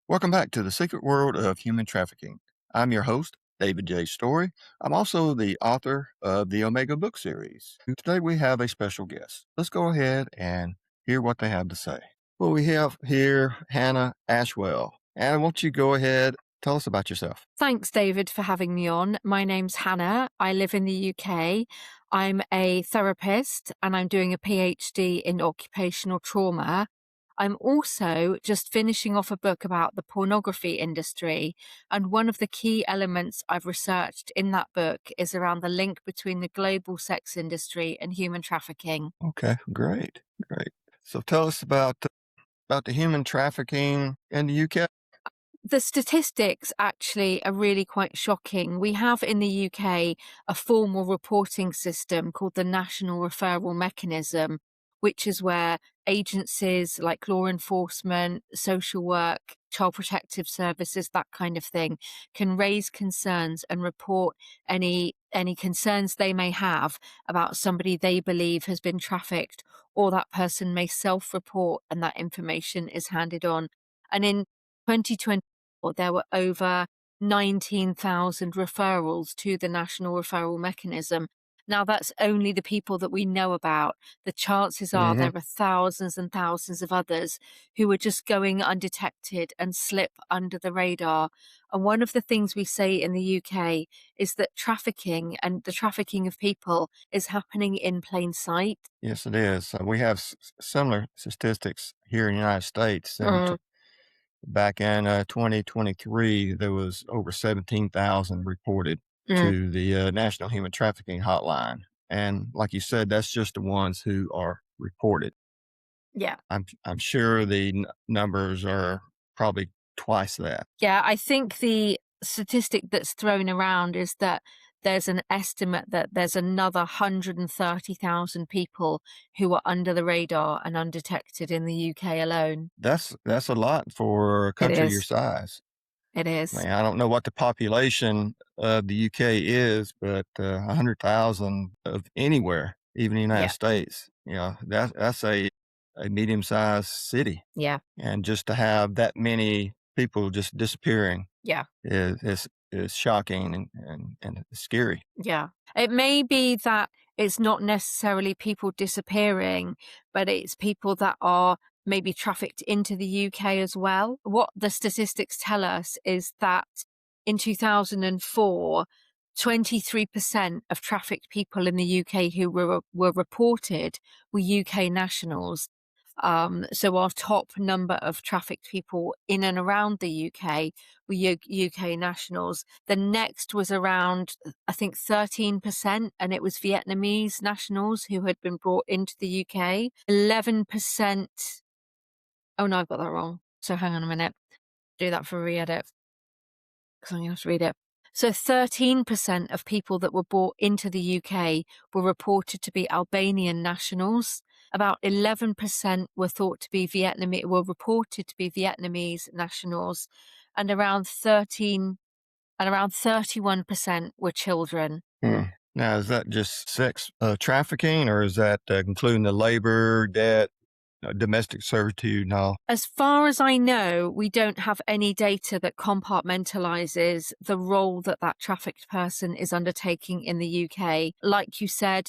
Welcome back to the secret world of human trafficking. I'm your host, David J. Story. I'm also the author of the Omega book series. Today we have a special guest. Let's go ahead and hear what they have to say. Well, we have here Hannah Ashwell. Hannah, won't you go ahead, tell us about yourself? Thanks, David, for having me on. My name's Hannah. I live in the UK. I'm a therapist and I'm doing a PhD in occupational trauma. I'm also just finishing off a book about the pornography industry. And one of the key elements I've researched in that book is around the link between the global sex industry and human trafficking. Okay, great, great. So tell us about the human trafficking in the UK. The statistics actually are really quite shocking. We have in the UK a formal reporting system called the National Referral Mechanism, which is where agencies like law enforcement, social work, child protective services, that kind of thing, can raise concerns and report any concerns they may have about somebody they believe has been trafficked, or that person may self-report and that information is handed on. And in 2020, there were over 19,000 referrals to the National Referral Mechanism. Now, that's only the people that we know about. The chances are Mm-hmm. there are thousands and thousands of others who are just going undetected and slip under the radar. And one of the things we say in the UK is that trafficking and the trafficking of people is happening in plain sight. Yes, it is. We have similar statistics here in the United States. Mm, Back in 2023, there was over 17,000 reported mm, to the National Human Trafficking Hotline. And like you said, that's just the ones who are reported. yeah. I'm sure the numbers are probably twice that. Yeah, I think the statistic that's thrown around is that there's an estimate that there's another 130,000 people who are under the radar and undetected in the UK alone. That's a lot for a It country your is. size. It I is. mean, I don't know what the population of the UK is, but 100,000 of anywhere, even the United Yeah. States, that's a medium-sized city. Yeah. And just to have that many people just disappearing Yeah. is shocking and scary. Yeah. It may be that it's not necessarily people disappearing, but it's people that are maybe trafficked into the UK as well. What the statistics tell us is that in 2004, 23% of trafficked people in the UK who were reported were UK nationals. So our top number of trafficked people in and around the UK were UK nationals. The next was around, I think, 13%, and it was Vietnamese nationals who had been brought into the UK. 11%. Oh no, I've got that wrong. So hang on a minute. Do that for re-edit because I'm going to have to read it. So 13% of people that were brought into the UK were reported to be Albanian nationals. About 11% were thought to be were reported to be Vietnamese nationals, and around 31% were children. Hmm. Now, is that just sex trafficking, or is that including the labor, debt, domestic servitude, and all? As far as I know, we don't have any data that compartmentalizes the role that that trafficked person is undertaking in the UK. Like you said,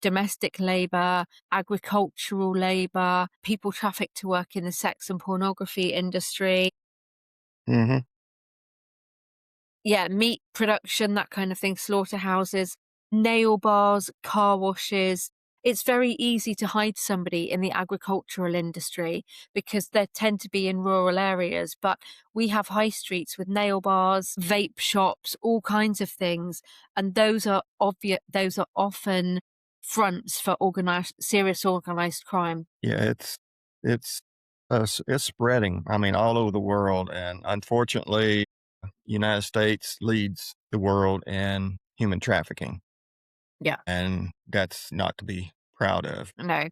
domestic labour, agricultural labour, people trafficked to work in the sex and pornography industry. Mm-hmm. Yeah, meat production, that kind of thing, slaughterhouses, nail bars, car washes. It's very easy to hide somebody in the agricultural industry because they tend to be in rural areas. But we have high streets with nail bars, vape shops, all kinds of things. And those are obvious, those are often fronts for serious organized crime. Yeah, it's spreading. I mean, all over the world, and unfortunately, United States leads the world in human trafficking, Yeah. and that's not to be proud of. No.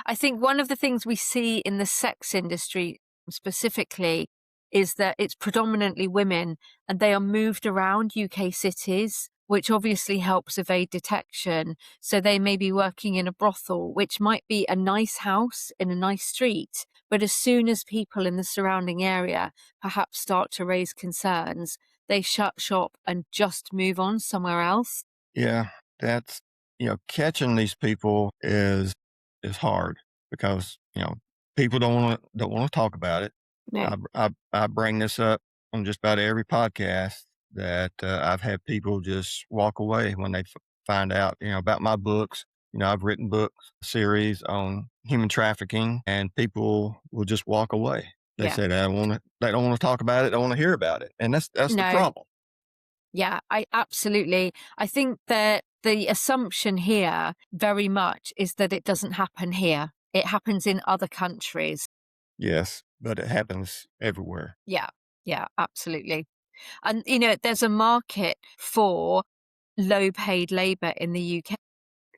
I think one of the things we see in the sex industry specifically is that it's predominantly women and they are moved around UK cities, which obviously helps evade detection. So they may be working in a brothel, which might be a nice house in a nice street, But as soon as people in the surrounding area perhaps start to raise concerns, they shut shop and just move on somewhere else. Yeah, that's catching these people is hard because, people don't wanna talk about it. No, I bring this up on just about every podcast that, I've had people just walk away when they find out, about my books. I've written books series on human trafficking, and people will just walk away. They yeah, say they don't wanna talk about it, don't wanna hear about it, and that's the no. problem. Yeah, I absolutely. I think that the assumption here very much is that it doesn't happen here. It happens in other countries. Yes, but it happens everywhere. Yeah, yeah, absolutely. And, there's a market for low paid labor in the UK.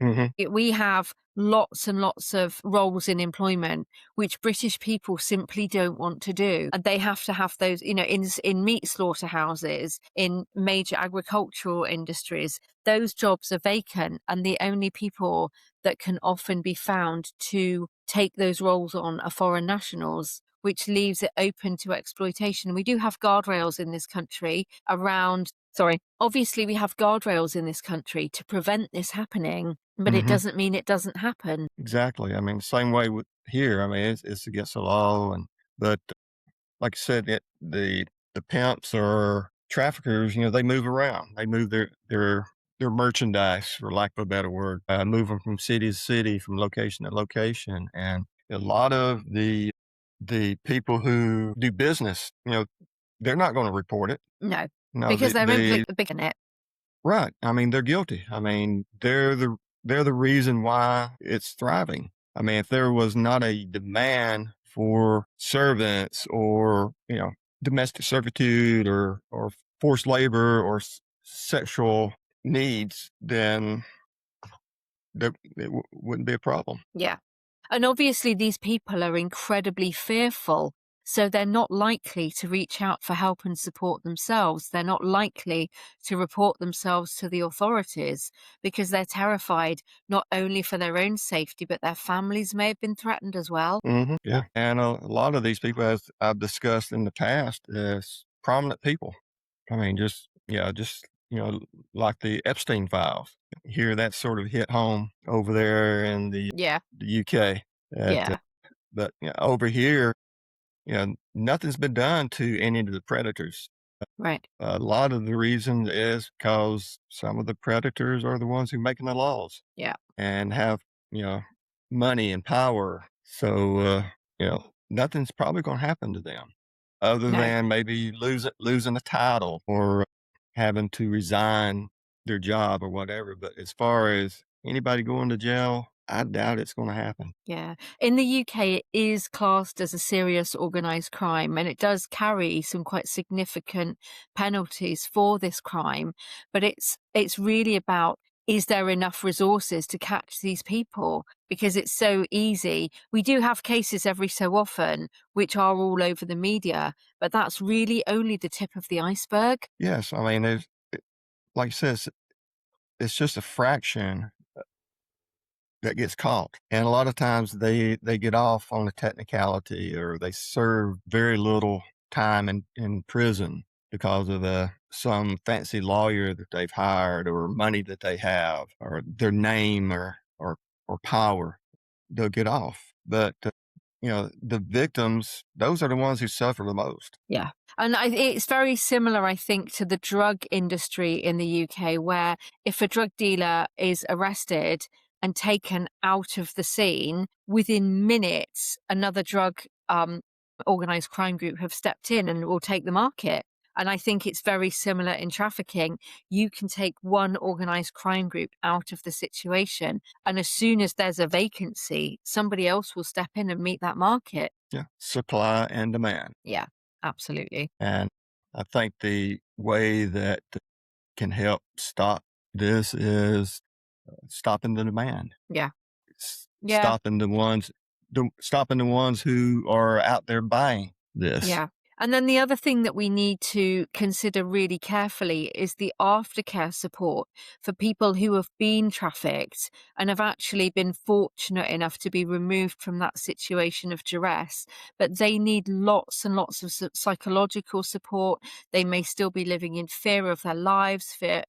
Mhm, We have lots and lots of roles in employment which British people simply don't want to do. And they have to have those, in meat slaughterhouses, in major agricultural industries, those jobs are vacant. And the only people that can often be found to take those roles on are foreign nationals, which leaves it open to exploitation. We do have guardrails in this country around, sorry, obviously we have guardrails in this country to prevent this happening, but it mhm. doesn't mean it doesn't happen. Exactly. I mean, same way with here. I mean, it's against the law, but like I said, the pimps or traffickers, they move around. They move their merchandise, for lack of a better word, move them from city to city, from location to location, and a lot of the people who do business, they're not going to report it. No, No, because they're big in it. right. I mean, they're guilty. I mean, they're the reason why it's thriving. I mean, if there was not a demand for servants or, domestic servitude or forced labor or sexual needs, then wouldn't be a problem. Yeah. And obviously, these people are incredibly fearful. So they're not likely to reach out for help and support themselves. They're not likely to report themselves to the authorities because they're terrified not only for their own safety, but their families may have been threatened as well. Yeah. And a lot of these people, as I've discussed in the past, is prominent people. I mean, just like the Epstein files. Here, that sort of hit home over there in Yeah. the UK. That, Yeah. but over here, nothing's been done to any of the predators. Right. A lot of the reason is because some of the predators are the ones who making the laws Yeah. and have, you know, money and power. So, nothing's probably going to happen to them other No. than maybe losing a title or having to resign their job or whatever. But as far as anybody going to jail, I doubt it's going to happen. Yeah. In the UK, it is classed as a serious organised crime, and it does carry some quite significant penalties for this crime. But it's really about, is there enough resources to catch these people? Because it's so easy. We do have cases every so often which are all over the media, but that's really only the tip of the iceberg. Yes, I mean, like I said, it's just a fraction that gets caught. And a lot of times they get off on a technicality or they serve very little time in prison because of some fancy lawyer that they've hired or money that they have or their name or power. They'll get off. But the victims, those are the ones who suffer the most. Yeah. And it's very similar, I think, to the drug industry in the UK, where if a drug dealer is arrested and taken out of the scene, within minutes, another drug organized crime group have stepped in and will take the market. And I think it's very similar in trafficking. You can take one organized crime group out of the situation, and as soon as there's a vacancy, somebody else will step in and meet that market. Yeah, supply and demand. Yeah, absolutely. And I think the way that can help stop this is stopping the demand, Yeah. s- Yeah. stopping the ones, stopping the ones who are out there buying this. Yeah. And then the other thing that we need to consider really carefully is the aftercare support for people who have been trafficked and have actually been fortunate enough to be removed from that situation of duress. But they need lots and lots of psychological support. They may still be living in fear of their lives, fear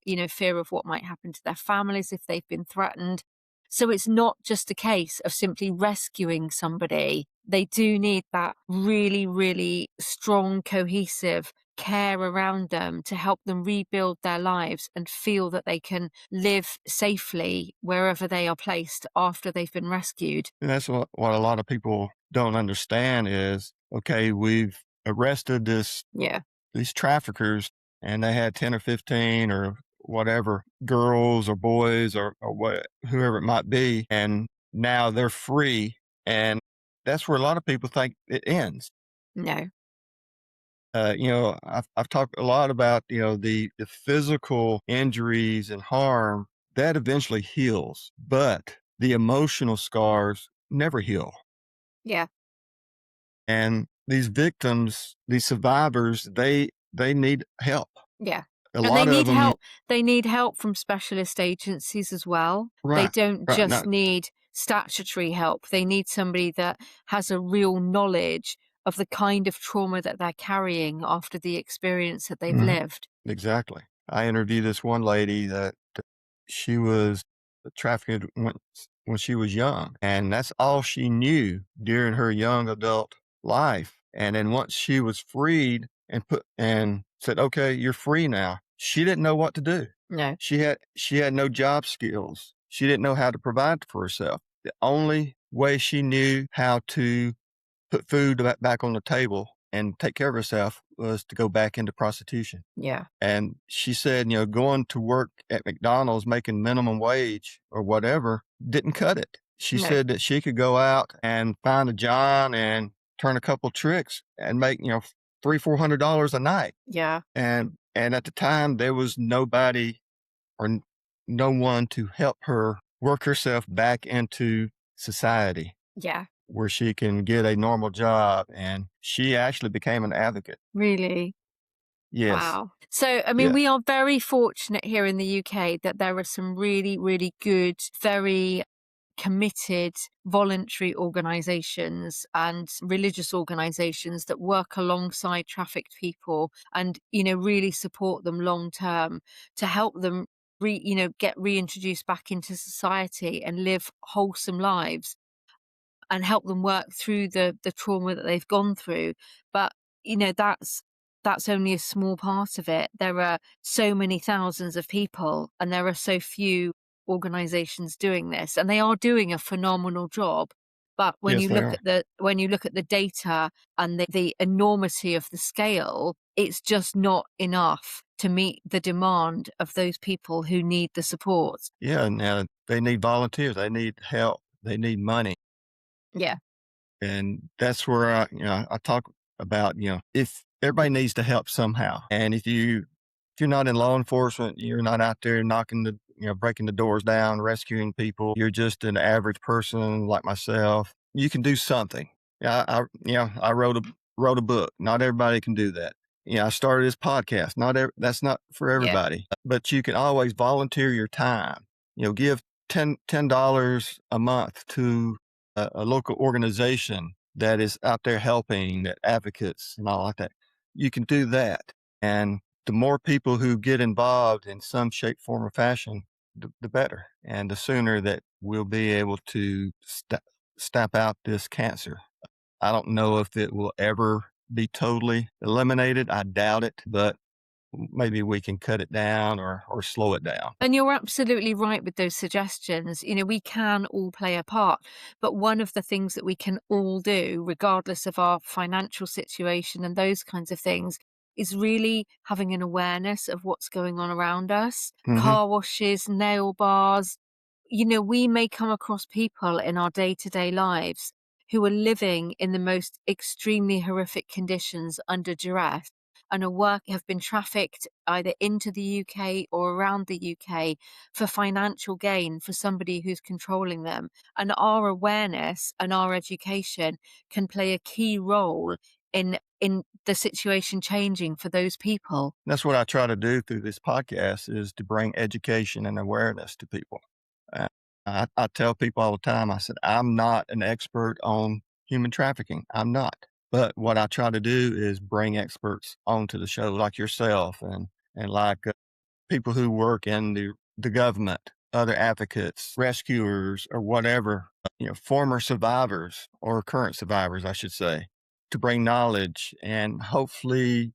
of what might happen to their families if they've been threatened. So it's not just a case of simply rescuing somebody. They do need that really, really strong, cohesive care around them to help them rebuild their lives and feel that they can live safely wherever they are placed after they've been rescued. And that's what a lot of people don't understand is, okay, we've arrested Yeah. these traffickers and they had 10 or 15 or whatever girls or boys or what, whoever it might be. And now they're free. And that's where a lot of people think it ends. No. I've talked a lot about, the physical injuries and harm that eventually heals, but the emotional scars never heal. Yeah. And these victims, these survivors, they need help. Yeah. A And they lot of need them, help. They need help from specialist agencies as well. They right, don't right, just not need statutory help. They need somebody that has a real knowledge of the kind of trauma that they're carrying after the experience that they've mhm, lived. exactly. I interviewed this one lady that she was trafficked when she was young, and that's all she knew during her young adult life. And then once she was freed and put and said, "Okay, you're free now," she didn't know what to do. No. She had no job skills. She didn't know how to provide for herself. The only way she knew how to put food back on the table and take care of herself was to go back into prostitution. Yeah. And she said, going to work at McDonald's making minimum wage or whatever didn't cut it. She No. said that she could go out and find a John and turn a couple tricks and make, $300-400 a night. Yeah. And at the time there was nobody or no one to help her work herself back into society Yeah. where she can get a normal job. And she actually became an advocate. Really. Yes. Wow. So, I mean, Yes. we are very fortunate here in the UK that there are some really, really good, very committed voluntary organizations and religious organizations that work alongside trafficked people and really support them long term to help them get reintroduced back into society and live wholesome lives and help them work through the trauma that they've gone through. But that's only a small part of it. There are so many thousands of people and there are so few organizations doing this, and they are doing a phenomenal job. But when Yes, you they look are. at the data and the enormity of the scale, it's just not enough to meet the demand of those people who need the support. Yeah, now they need volunteers, they need help, they need money, Yeah. and that's where I talk about, if everybody needs to help somehow, and if you're not in law enforcement, you're not out there knocking breaking the doors down, rescuing people, you're just an average person like myself, you can do something. Yeah, I wrote a book. Not everybody can do that. I started this podcast. That's not for Yeah. everybody, but you can always volunteer your time. Give $10 a month to a local organization that is out there helping, that advocates and all like that. You can do that, and the more people who get involved in some shape, form, or fashion, the better, and the sooner that we'll be able to stamp out this cancer. I don't know if it will ever be totally eliminated. I doubt it, but maybe we can cut it down or slow it down. And you're absolutely right with those suggestions. We can all play a part, but one of the things that we can all do, regardless of our financial situation and those kinds of things, is really having an awareness of what's going on around us. Hmm. Car washes, nail bars. We may come across people in our day to day lives who are living in the most extremely horrific conditions under duress and have been trafficked either into the UK or around the UK for financial gain for somebody who's controlling them. And our awareness and our education can play a key role in in the situation changing for those people. That's what I try to do through this podcast is to bring education and awareness to people. Uh, I tell people all the time, I said, I'm not an expert on human trafficking. I'm not. But what I try to do is bring experts onto the show like yourself and like people who work in the government, other advocates, rescuers, or whatever, former survivors or current survivors, I should say, to bring knowledge and hopefully,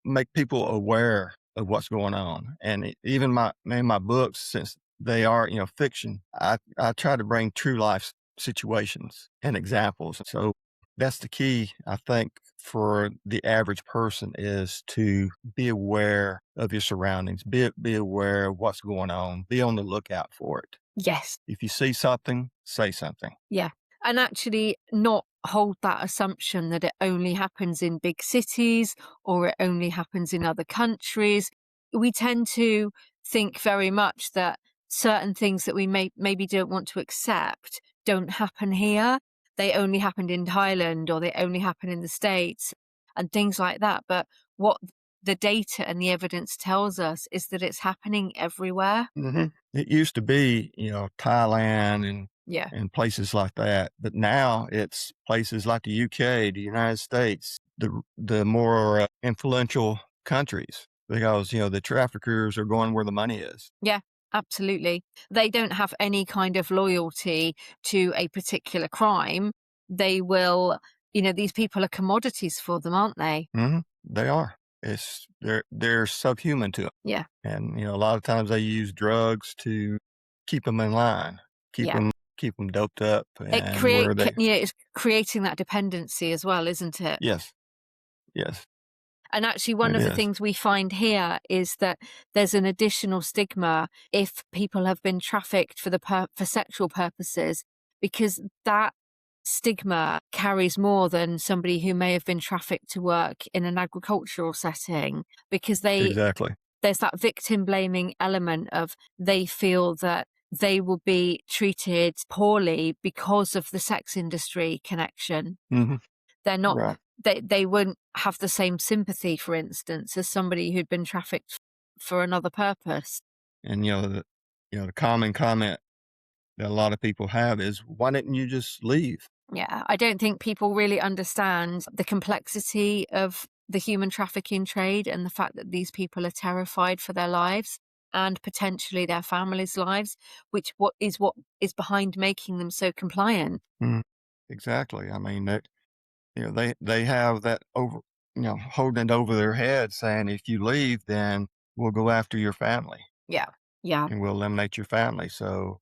make people aware of what's going on. And even in my books, since they are, fiction, I try to bring true life situations and examples. So that's the key, I think, for the average person is to be aware of your surroundings, be aware of what's going on, be on the lookout for it. Yes. If you see something, say something. Yeah. And actually not hold that assumption that it only happens in big cities or it only happens in other countries. We tend to think very much that certain things that we maybe don't want to accept don't happen here. They only happened in Thailand or they only happen in the States and things like that. But what the data and the evidence tells us is that it's happening everywhere. It used to be, Thailand Yeah. and places like that, but now it's places like the UK, the United States, the more influential countries because the traffickers are going where the money is. Yeah, absolutely. They don't have any kind of loyalty to a particular crime. They will, these people are commodities for them, aren't they? They are. They're subhuman to them, Yeah, and a lot of times they use drugs to keep them in line, keep yeah. them keep them doped up, It and where they it's creating that dependency as well, isn't it? yes, yes, And actually, one it of the is things we find here is that there's an additional stigma if people have been trafficked for for sexual purposes, because that stigma carries more than somebody who may have been trafficked to work in an agricultural setting, because exactly. there's that victim blaming element of they feel that they will be treated poorly because of the sex industry connection. hmm They're not Right, they wouldn't have the same sympathy, for instance, as somebody who'd been trafficked for another purpose. and the common comment that a lot of people have is, "Why didn't you just leave?" Yeah, I don't think people really understand the complexity of the human trafficking trade and the fact that these people are terrified for their lives and potentially their families' lives, which what is behind making them so compliant. Mm, exactly. I mean, that they have that over, holding it over their head, saying, "If you leave, then we'll go after your family." Yeah. Yeah. And will eliminate your family. So,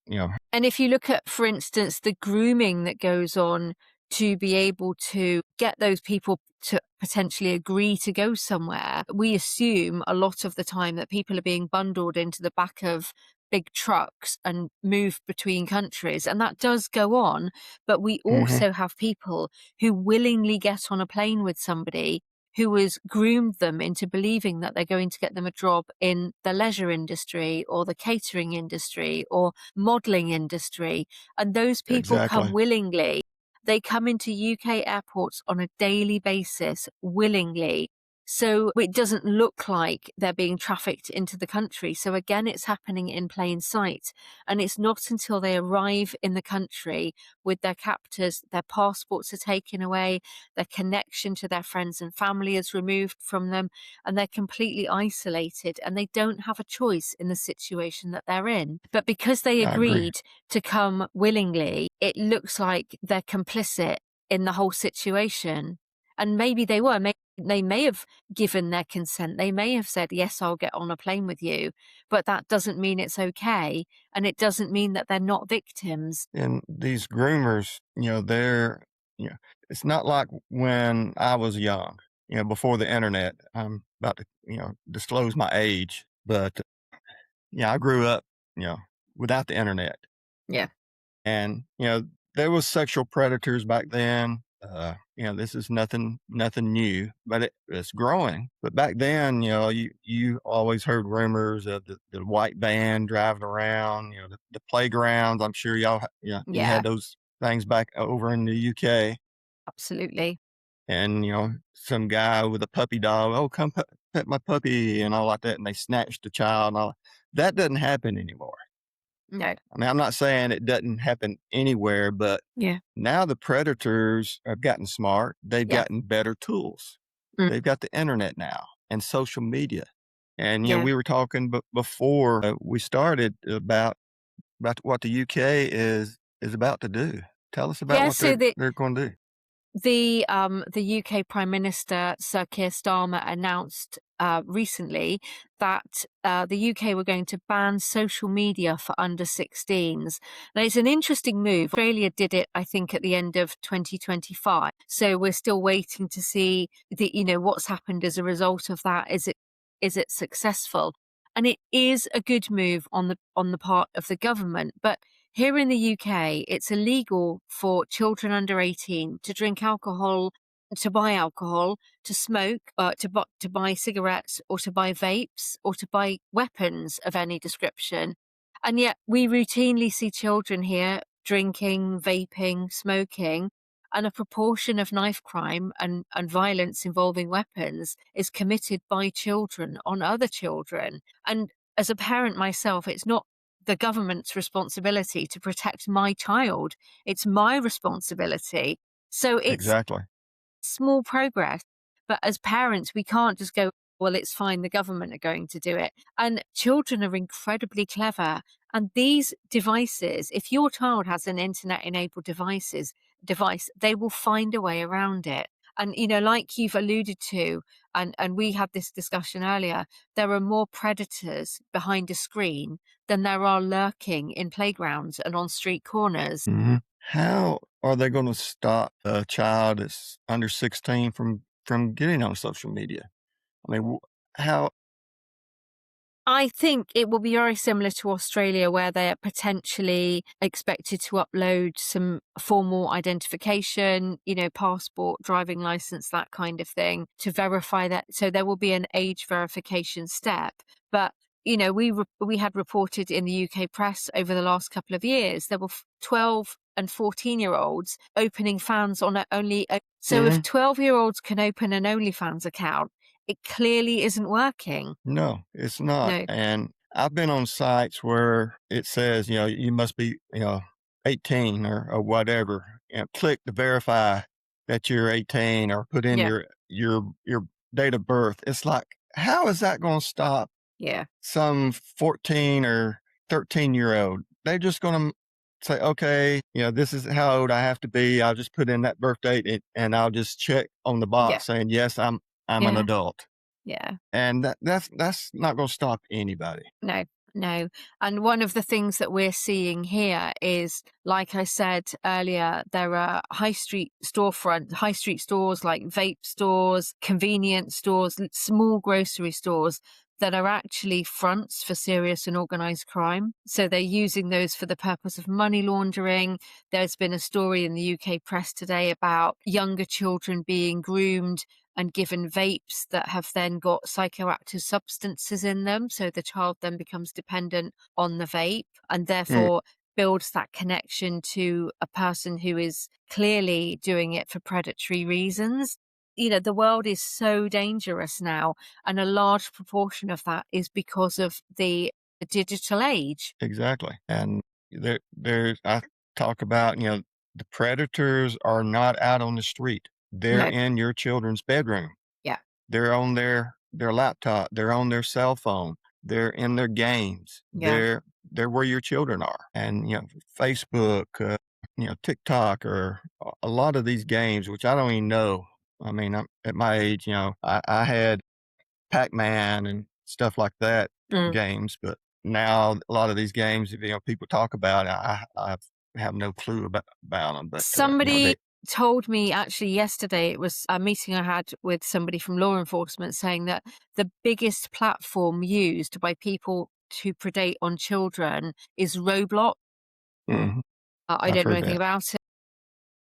And if you look at, for instance, the grooming that goes on to be able to get those people to potentially agree to go somewhere, we assume a lot of the time that people are being bundled into the back of big trucks and moved between countries. And that does go on. But we mhm, also have people who willingly get on a plane with somebody who has groomed them into believing that they're going to get them a job in the leisure industry or the catering industry or modeling industry. And those people come exactly. willingly. They come into UK airports on a daily basis willingly. So it doesn't look like they're being trafficked into the country. So again, it's happening in plain sight. And it's not until they arrive in the country with their captors, their passports are taken away, their connection to their friends and family is removed from them, and they're completely isolated and they don't have a choice in the situation that they're in. But because they I agree. agreed to come willingly, it looks like they're complicit in the whole situation. And maybe they were. Maybe they may have given their consent. They may have said, yes, I'll get on a plane with you. But that doesn't mean it's okay. And it doesn't mean that they're not victims. And these groomers, you know, it's not like when I was young, before the internet. I'm about to, disclose my age, but I grew up, you know, without the internet. Yeah. And, there was sexual predators back then. This is nothing new, but it's growing. But back then, you always heard rumors of the white van driving around, the playgrounds. I'm sure y'all, you Yeah. had those things back over in the UK. Absolutely. and some guy with a puppy dog, oh, come pet my puppy and all like that, and they snatch the child and all that. Doesn't happen anymore. No. I mean, I'm not saying it doesn't happen anywhere, but Yeah. now the predators have gotten smart. They've Yeah. gotten better tools. Mm. They've got the internet now and social media. And Yeah. we were talking before we started about what the UK is about to do. Tell us about Yeah. what So they're going to do. the UK Prime Minister Sir Keir Starmer announced recently that the UK were going to ban social media for under 16s. Now it's an interesting move. Australia did it, I think, at the end of 2025. So we're still waiting to see what's happened as a result of that. Is it successful? And it is a good move on the part of the government, but here in the UK, it's illegal for children under 18 to drink alcohol, to buy alcohol, to smoke, to buy cigarettes, or to buy vapes, or to buy weapons of any description. And yet we routinely see children here drinking, vaping, smoking, and a proportion of knife crime and violence involving weapons is committed by children on other children. And as a parent myself, it's not the government's responsibility to protect my child. It's my responsibility. So it's Exactly. small progress. But as parents, we can't just go, well, it's fine, the government are going to do it. And children are incredibly clever. And these devices, if your child has an internet enabled device, they will find a way around it. And, like you've alluded to, and we had this discussion earlier, there are more predators behind a screen than there are lurking in playgrounds and on street corners. How are they going to stop a child that's under 16 from getting on social media? I mean, how? I think it will be very similar to Australia, where they are potentially expected to upload some formal identification, passport, driving license, that kind of thing, to verify that. So there will be an age verification step. But we had reported in the UK press over the last couple of years there were 12 and 14-year-olds opening fans on only. So if Mhm. 12-year-olds can open an OnlyFans account, it clearly isn't working. No, it's not. No. And I've been on sites where it says, you must be, 18 or whatever. Click to verify that you're 18 or put in Yeah. your date of birth. It's like, how is that going to stop Yeah. some 14 or 13-year-old? They're just going to say, okay, this is how old I have to be. I'll just put in that birth date and I'll just check on the Yeah. box saying, yes, I'm an Yeah. adult. Yeah. And that's not gonna stop anybody. No, no. And one of the things that we're seeing here is, like I said earlier, there are high street stores like vape stores, convenience stores, small grocery stores that are actually fronts for serious and organized crime. So they're using those for the purpose of money laundering. There's been a story in the UK press today about younger children being groomed and given vapes that have then got psychoactive substances in them. So the child then becomes dependent on the vape and Mm, therefore builds that connection to a person who is clearly doing it for predatory reasons. The world is so dangerous now, and a large proportion of that is because of the digital age. exactly. And there's I talk about, the predators are not out on the street. They're No. in your children's bedroom. Yeah. They're on their laptop, they're on their cell phone, they're in their games. Yeah. They're where your children are. And, Facebook, TikTok, or a lot of these games, which I don't even know. I mean, I'm at my age, I had Pac-Man and stuff like that Mm. games, but now a lot of these games, people talk about, I have no clue about them, but, Somebody they told me actually yesterday, it was a meeting I had with somebody from law enforcement, saying that the biggest platform used by people to predate on children is Roblox. mhm, I I've don't know heard anything that. about it.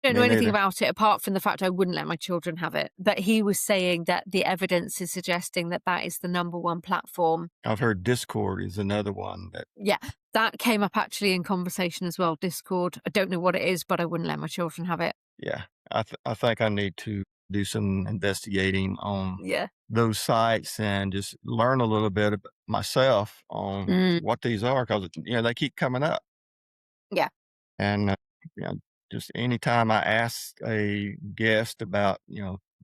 Don't know Me anything neither. about it apart from the fact I wouldn't let my children have it. But he was saying that the evidence is suggesting that that is the number one platform. I've heard Discord is another one that Yeah, that came up actually in conversation as well. Discord. I don't know what it is, but I wouldn't let my children have it. yeah, I think I need to do some investigating on Yeah. those sites and just learn a little bit myself on Mm, what these are because they keep coming up. yeah. And you know, just anytime I ask a guest about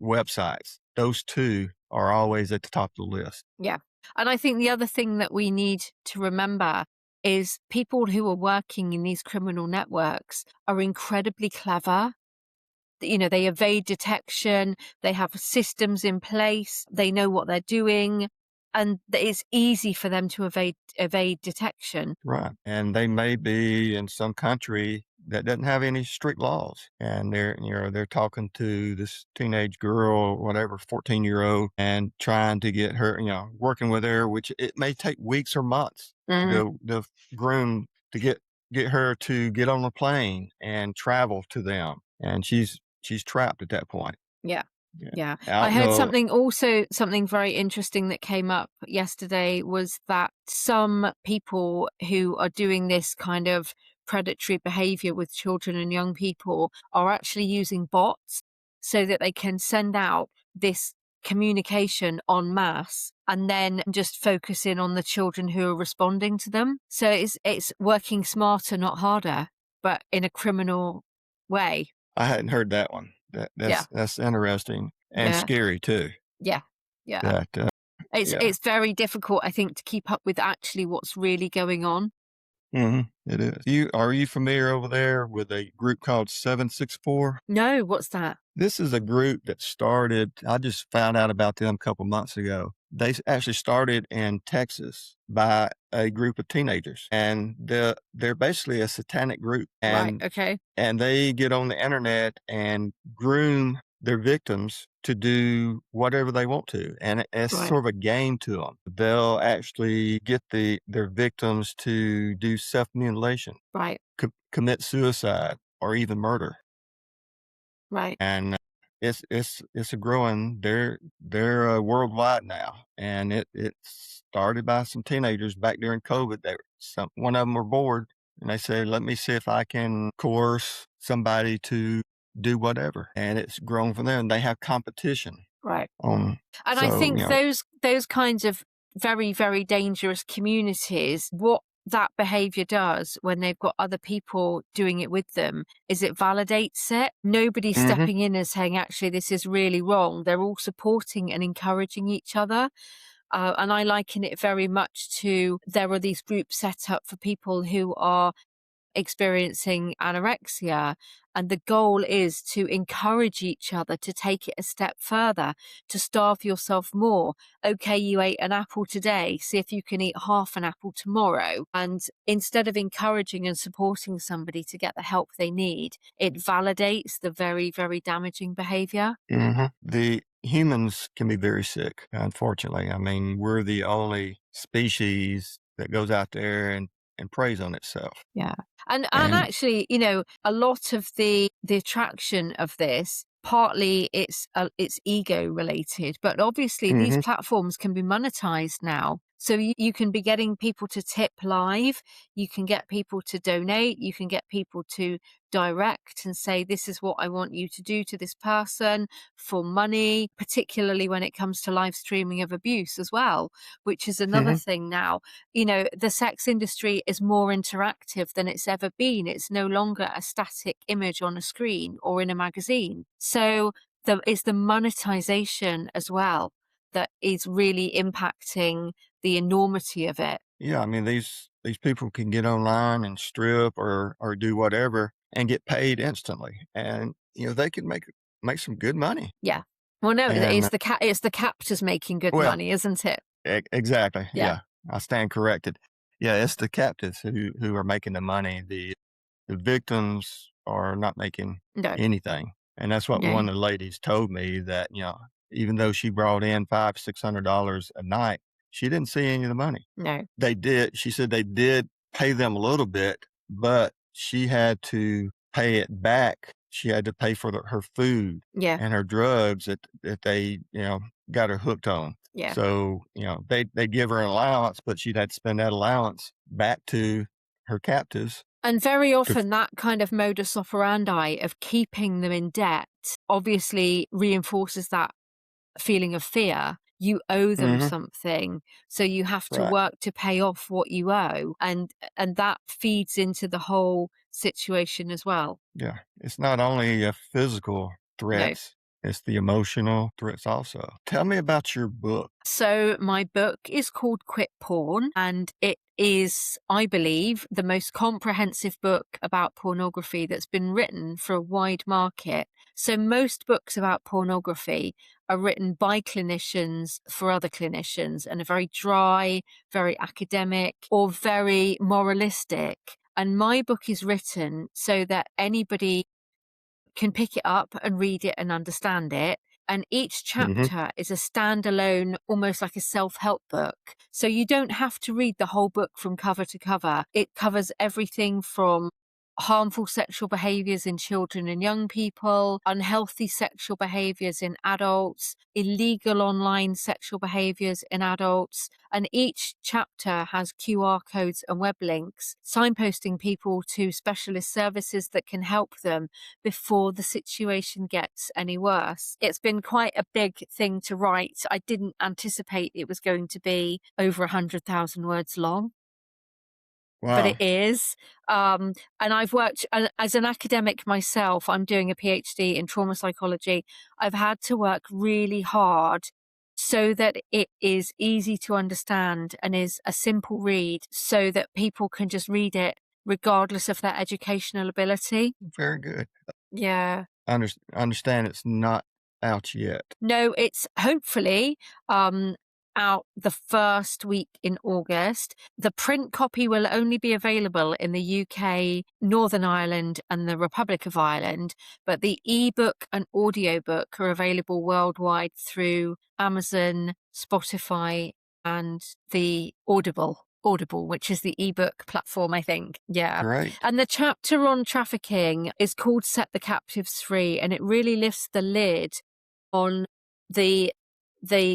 websites, those two are always at the top of the list. Yeah. And I think the other thing that we need to remember is people who are working in these criminal networks are incredibly clever. They evade detection, they have systems in place, they know what they're doing, and it's easy for them to evade detection. Right. And they may be in some country that doesn't have any strict laws. And they're talking to this teenage girl, whatever, 14-year-old, and trying to get her, working with her, which it may take weeks or months Mm, to groom to get her to get on a plane and travel to them. And she's trapped at that point. yeah. Yeah. Yeah. I I don't heard know. something very interesting that came up yesterday was that some people who are doing this kind of predatory behavior with children and young people are actually using bots so that they can send out this communication en masse and then just focus in on the children who are responding to them. So it's working smarter, not harder, but in a criminal way. I hadn't heard that one. Yeah. That's interesting and Yeah. scary too. Yeah. Yeah. That yeah. It's very difficult, I think, to keep up with actually what's really going on. It is. Are you familiar over there with a group called 764? No, what's that? This is a group that started, I just found out about them a couple months ago. Actually started in Texas by a group of teenagers, and they're basically a satanic group, Right, and okay. they get on the internet and groom their victims to do whatever they want to, and it's Right, sort of a game to them. They'll actually get their victims to do self mutilation, right, commit suicide, or even murder. right, And it's a growing. They're worldwide now, and it started by some teenagers back during COVID. One of them were bored, and they said, "Let me see if I can coerce somebody to do whatever." And it's grown from there. And they have competition right. on. And I So think those kinds of very, very dangerous communities, what that behavior does when they've got other people doing it with them is it validates it. Nobody's hmm stepping in and saying, actually, this is really wrong. They're all supporting and encouraging each other. And I liken it very much to there are these groups set up for people who are experiencing anorexia. And the goal is to encourage each other to take it a step further, to starve yourself more. Okay, you ate an apple today, see if you can eat half an apple tomorrow. And instead of encouraging and supporting somebody to get the help they need, it validates the very, very damaging behavior. the humans can be very sick, unfortunately. I mean, we're the only species that goes out there and preys on itself. Yeah. And And actually, a lot of the attraction of this, partly it's ego related, but obviously these hmm platforms can be monetized now. So you can be getting people to tip live, you can get people to donate, you can get people to direct and say, this is what I want you to do to this person for money, particularly when it comes to live streaming of abuse as well, which is another hmm thing now. The sex industry is more interactive than it's ever been. It's no longer a static image on a screen or in a magazine. So it's the monetization as well that is really impacting the enormity of it. yeah, I mean these people can get online and strip or do whatever and get paid instantly, and they can make some good money. Yeah. Well, no, And it's the captors making good well, money, isn't it? exactly, Yeah. yeah, I stand corrected. Yeah, it's the captives who are making the money. The victims are not making No, anything, and that's what no, one of the ladies told me, that even though she brought in $500-600 a night, she didn't see any of the money. no. She said they did pay them a little bit, but she had to pay it back. She had to pay for her food Yeah, and her drugs that they, got her hooked on. yeah. So, they give her an allowance, but she'd have to spend that allowance back to her captives And very to often that kind of modus operandi of keeping them in debt obviously reinforces that feeling of fear. You owe them Mhm. something, so you have to Right. work to pay off what you owe, and that feeds into the whole situation as well. Yeah. It's not only physical No. threats, it's the emotional threats also. Tell me about your book. So my book is called Quit Porn, and it is, I believe, the most comprehensive book about pornography that's been written for a wide market. So most books about pornography are written by clinicians for other clinicians and are very dry, very academic, or very moralistic. And my book is written so that anybody can pick it up and read it and understand it. And each Mhm. chapter is a standalone, almost like a self help book. So you don't have to read the whole book from cover to cover. It covers everything from harmful sexual behaviors in children and young people, unhealthy sexual behaviors in adults, illegal online sexual behaviors in adults. And each chapter has QR codes and web links signposting people to specialist services that can help them before the situation gets any worse. It's been quite a big thing to write. I didn't anticipate it was going to be over 100,000 words long, but it Wow. is. And I've worked as an academic myself. I'm doing a PhD in trauma psychology. I've had to work really hard so that it is easy to understand and is a simple read so that people can just read it regardless of their educational ability. Very good. Yeah. Understand it's not out yet. No, it's hopefully out the first week in August. The print copy will only be available in the UK, Northern Ireland, and the Republic of Ireland, but the ebook and audiobook are available worldwide through Amazon, Spotify, and the Audible, which is the ebook platform, I think. Yeah. Great. And the chapter on trafficking is called Set the Captives Free, and it really lifts the lid on the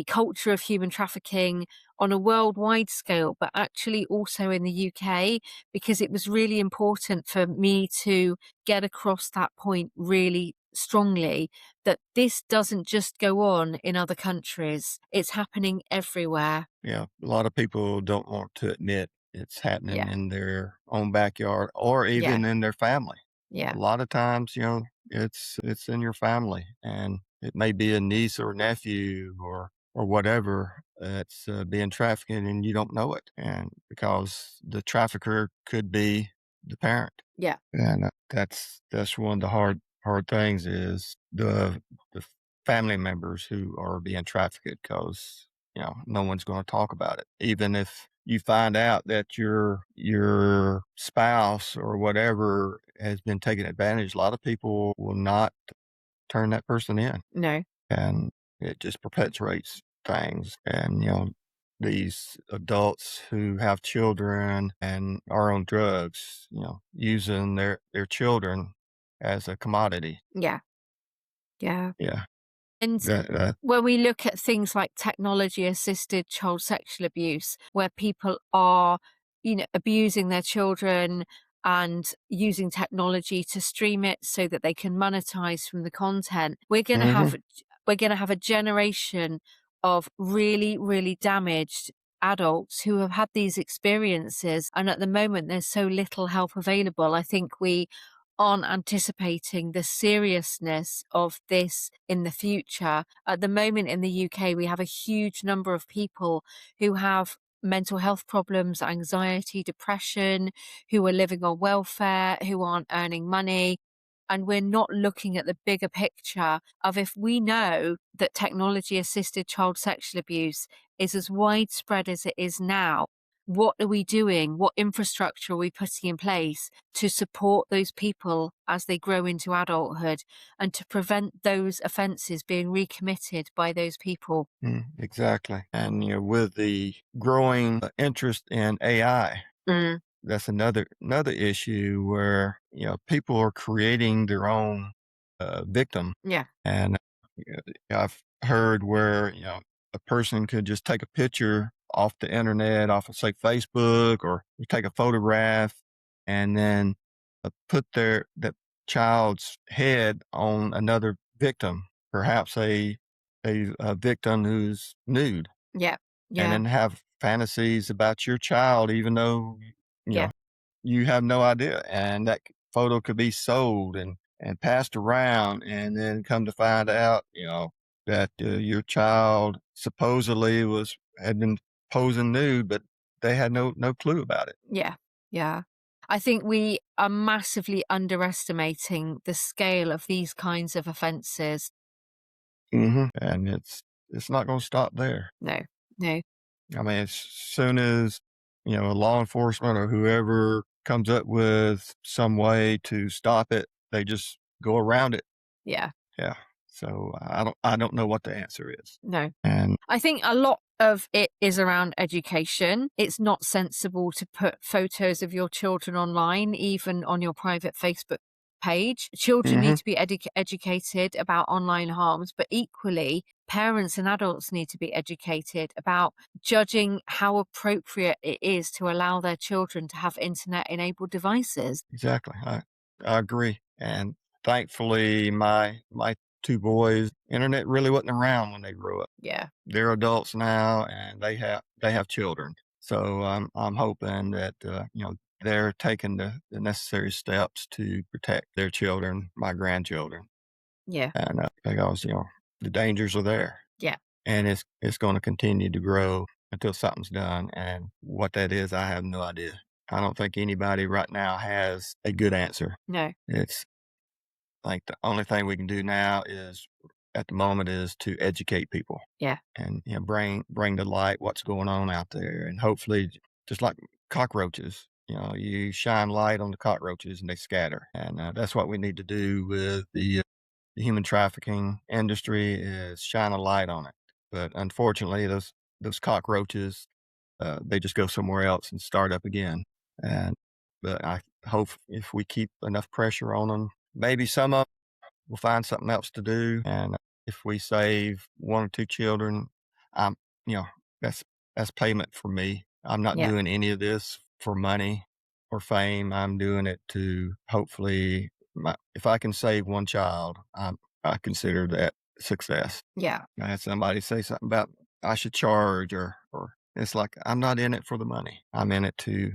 culture of human trafficking on a worldwide scale, but actually also in the UK, because it was really important for me to get across that point really strongly that this doesn't just go on in other countries. It's happening everywhere. Yeah. A lot of people don't want to admit it's happening Yeah. in their own backyard or Yeah. even in their family. Yeah. A lot of times, it's in your family, and it may be a niece or nephew or whatever that's being trafficked, and you don't know it, and because the trafficker could be the parent. Yeah. And that's one of the hard things is the family members who are being trafficked because no one's going to talk about it, even if you find out that your spouse or whatever has been taken advantage. A lot of people will not turn that person in, No. and it just perpetuates things. And these adults who have children and are on drugs, using their children as a commodity. Yeah. Yeah. Yeah, And that when we look at things like technology assisted child sexual abuse, where people are, abusing their children and using technology to stream it so that they can monetize from the content, mhm, we're going to have a generation of really, really damaged adults who have had these experiences. And at the moment, there's so little help available. I think we aren't anticipating the seriousness of this in the future. At the moment in the UK, we have a huge number of people who have mental health problems, anxiety, depression, who are living on welfare, who aren't earning money. And we're not looking at the bigger picture of if we know that technology assisted child sexual abuse is as widespread as it is now, what are we doing? What infrastructure are we putting in place to support those people as they grow into adulthood and to prevent those offences being recommitted by those people? exactly. And with the growing interest in AI, Mm, that's another issue where people are creating their own victim. yeah, And I've heard where a person could just take a picture off the internet, off of say Facebook, or you take a photograph, and then put that child's head on another victim, perhaps a victim who's nude, Yeah. and Yeah. then have fantasies about your child, even though you Yeah. know you have no idea, and that photo could be sold and passed around, and then come to find out, that your child supposedly was had been posing nude, but they had no clue about it. Yeah. Yeah. I think we are massively underestimating the scale of these kinds of offences. And it's not going to stop there. No. No. I mean, as soon as law enforcement or whoever comes up with some way to stop it, they just go around it. Yeah. Yeah. So I don't know what the answer is. No. And I think a lot of it is around education. It's not sensible to put photos of your children online, even on your private Facebook page. Children need hmm to be educated about online harms, but equally, parents and adults need to be educated about judging how appropriate it is to allow their children to have internet enabled devices. exactly, I agree. And thankfully, my two boys, internet really wasn't around when they grew up. Yeah. They're adults now, and they have children. So I'm hoping that they're taking the necessary steps to protect their children, my grandchildren, Yeah. and because the dangers are there, Yeah. and it's going to continue to grow until something's done. And what that is, I have no idea. I don't think anybody right now has a good answer. No. It's like the only thing we can do now is at the moment is to educate people Yeah. and bring to light what's going on out there, and hopefully, just like cockroaches, you shine light on the cockroaches and they scatter, and that's what we need to do with the human trafficking industry is shine a light on it. But unfortunately, those cockroaches, they just go somewhere else and start up again. And but I hope if we keep enough pressure on them, maybe some of we'll find something else to do. And if we save one or two children, I'm, you know, that's that's payment for me. I'm not Yeah. doing any of this for money or fame. I'm doing it to hopefully, if I can save one child, I consider that success. Yeah. I had somebody say something about I should charge, or it's like I'm not in it for the money. I'm in it to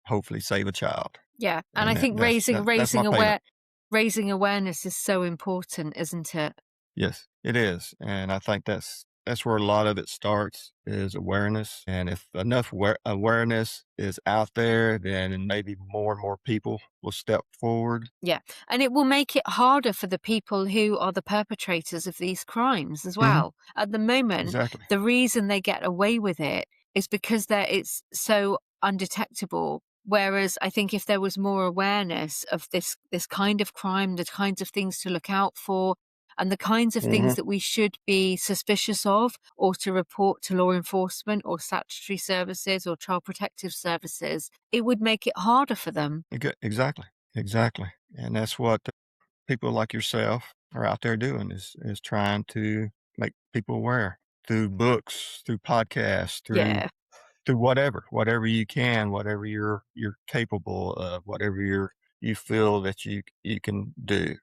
hopefully save a child, Yeah, and I and think that's my payment. raising awareness is so important, isn't it? Yes, it is, and I think that's where a lot of it starts is awareness, and if enough awareness is out there, then maybe more and more people will step forward. Yeah, and it will make it harder for the people who are the perpetrators of these crimes as Mhm, well. At the moment, exactly. the reason they get away with it is because it's so undetectable. Whereas I think if there was more awareness of this kind of crime, the kinds of things to look out for, and the kinds of things Mhm, that we should be suspicious of or to report to law enforcement or statutory services or child protective services, it would make it harder for them. exactly, exactly, and that's what people like yourself are out there doing is trying to make people aware through books, through podcasts, through Yeah. through whatever you can, whatever you're capable of, whatever you feel that you can do.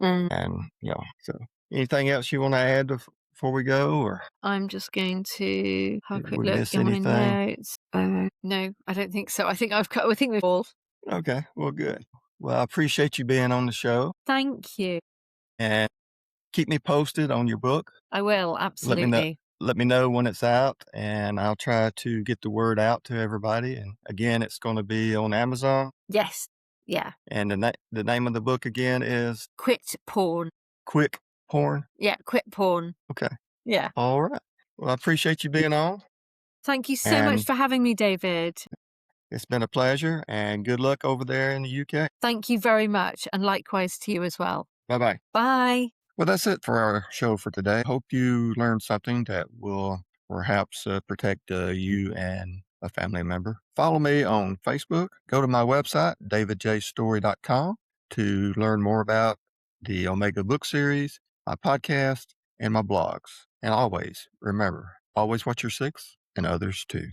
Mm. And so anything else you want to add before we go, or I'm just going to have a did quick we look miss in my anything? notes. No, I don't think so. I think we've all. Okay, well, good. Well, I appreciate you being on the show, Thank you. and keep me posted on your book. I will, Let me know absolutely. let me know when it's out, and I'll try to get the word out to everybody. And again, it's going to be on Amazon. Yes. Yeah. And the name of the book again is Quit porn. Quick Porn. Yeah, quit porn. Okay. Yeah. All right. Well, I appreciate you being on, Thank you so much and for having me, David. it's been a pleasure. And good luck over there in the UK. Thank you very much, and likewise to you as well. Bye bye. Bye. Well, that's it for our show for today. Hope you learned something that will perhaps protect you and a family member. Follow me on Facebook. Go to my website, davidjstory.com, to learn more about the Omega book series, my podcast, and my blogs. And always remember, always watch your six and others too.